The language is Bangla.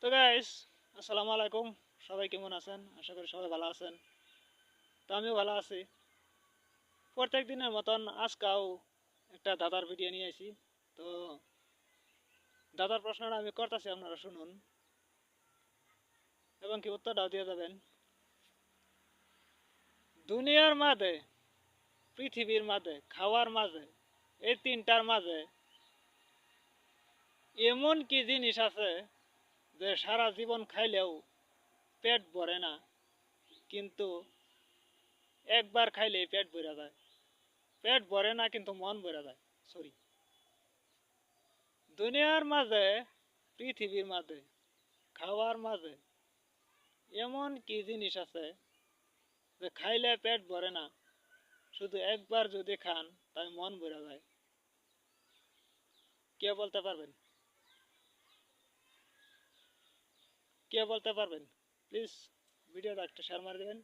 তো গাইস, আসসালামু আলাইকুম। সবাই কেমন আছেন? আশা করি সবাই ভালো আছেন। তো আমিও ভালো আছি। প্রত্যেক দিনের মতন আজকাও একটা দাদার ভিডিও নিয়ে আইছি। তো দাদার প্রশ্নটা আমি করতেছি, আপনারা শুনুন এবং কি উত্তরটাও দিয়ে যাবেন। দুনিয়ার মাঝে, পৃথিবীর মাঝে, খাওয়ার মাঝে, এই তিনটার মাঝে এমন কি জিনিস আছে যে সারা জীবন খাইলেও পেট ভরে না, কিন্তু একবার খাইলেই পেট ভরে যায়। পেট ভরে না কিন্তু মন ভরে যায়। সরি, দুনিয়ার মাঝে, পৃথিবীর মাঝে, খাওয়ার মাঝে এমন কি জিনিস আছে যে খাইলে পেট ভরে না, শুধু একবার যদি খান তাই মন ভরে যায়? কে বলতে পারবেন? কে বলতে পারবেন? প্লিজ ভিডিওটা একটা শেয়ার মারে দেবেন।